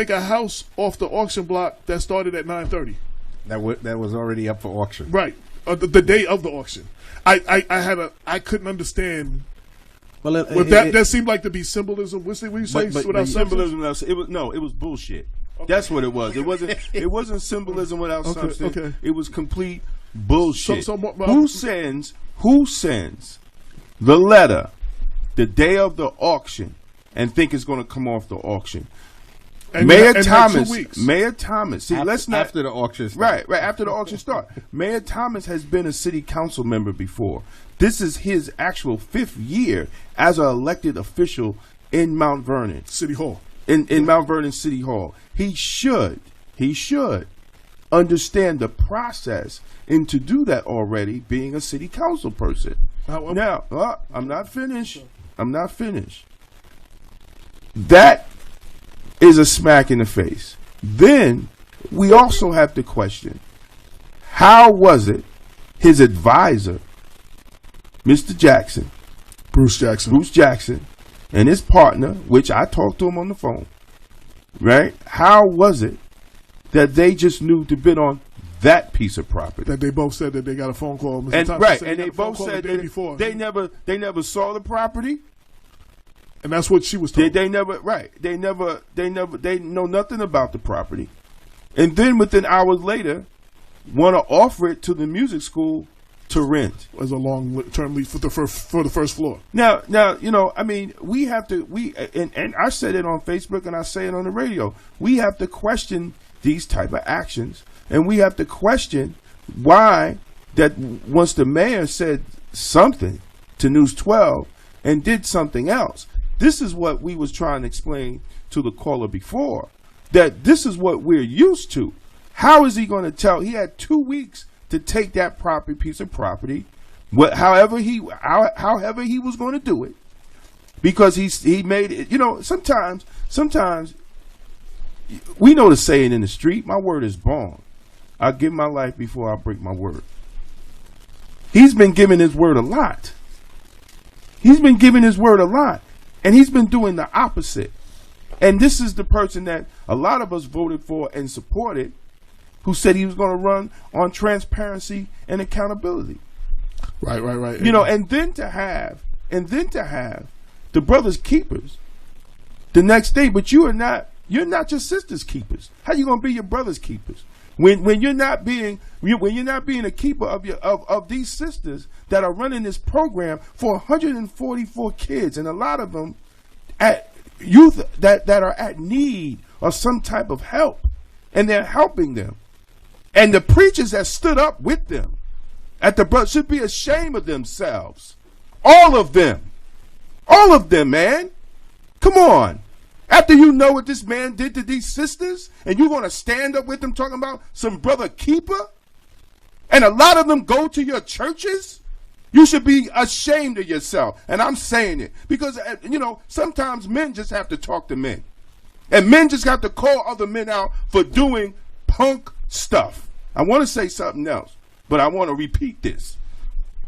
take a house off the auction block that started at 9:30. That was already up for auction. Right, the day of the auction. I couldn't understand. Well, that seemed like to be symbolism. What you say? Without symbolism, it was bullshit. Okay. That's what it was. It wasn't symbolism without substance. Okay. It was complete bullshit. Who sends the letter the day of the auction and think it's going to come off the auction? Mayor Thomas. See, let's not after the auction start. Right after the auction start. Mayor Thomas has been a city council member before. This is his actual 5th year as an elected official in Mount Vernon City Hall. In Mount Vernon City Hall. He should understand the process and to do that already, being a city council person. Now, I'm not finished. That is a smack in the face. Then we also have to question, how was it his advisor, Mr. Jackson, Bruce Jackson, and his partner, which I talked to him on the phone, right? How was it that they just knew to bid on that piece of property? That they both said that they got a phone call. And they both said that they never saw the property. And that's what she was told. They know nothing about the property. And then within hours later, want to offer it to the music school to rent as a long-term lease for the first floor. Now, I mean, we have to, and I said it on Facebook and I say it on the radio. We have to question these type of actions, and we have to question why that once the mayor said something to News 12 and did something else. This is what we was trying to explain to the caller before, that this is what we're used to. How is he going to tell? He had 2 weeks to take that piece of property, however he was going to do it, because he made it. You know, sometimes we know the saying in the street: "My word is bond. I'll give my life before I break my word." He's been giving his word a lot. And he's been doing the opposite. And this is the person that a lot of us voted for and supported, who said he was going to run on transparency and accountability. Right. You know, and then to have the brothers keepers the next day, but you're not your sister's keepers. How you going to be your brother's keepers when you're not being a keeper of these sisters that are running this program for 144 kids, and a lot of them at youth that are at need of some type of help, and they're helping them. And the preachers that stood up with them at the should be ashamed of themselves. All of them, man. Come on. After you know what this man did to these sisters, and you're going to stand up with them talking about some brother keeper, and a lot of them go to your churches, you should be ashamed of yourself. And I'm saying it because, sometimes men just have to talk to men. And men just have to call other men out for doing punk stuff. I want to say something else, but I want to repeat this.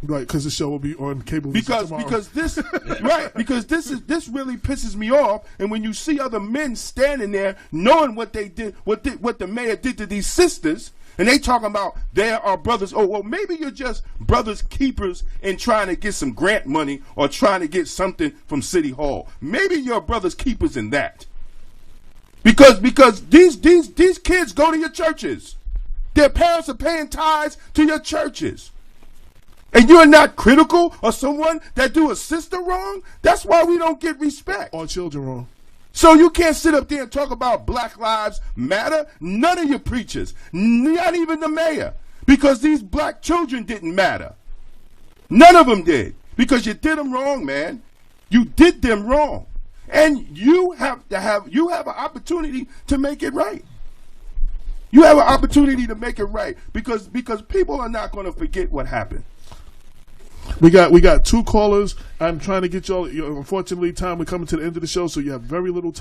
Right, because the show will be on cable because this this really pisses me off. And when you see other men standing there knowing what they did, what the mayor did to these sisters, and they talking about there are brothers. Oh, well, maybe you're just brothers keepers and trying to get some grant money or trying to get something from City Hall. Maybe you're brothers keepers in that. Because these kids go to your churches. Their parents are paying tithes to your churches. And you're not critical of someone that do a sister wrong? That's why we don't get respect. Or children wrong. So you can't sit up there and talk about Black Lives Matter. None of your preachers, not even the mayor, because these black children didn't matter. None of them did, because you did them wrong, man. You did them wrong. And you have an opportunity to make it right. You have an opportunity to make it right because people are not going to forget what happened. We got 2 callers. I'm trying to get y'all. Unfortunately, time we're coming to the end of the show, so you have very little time.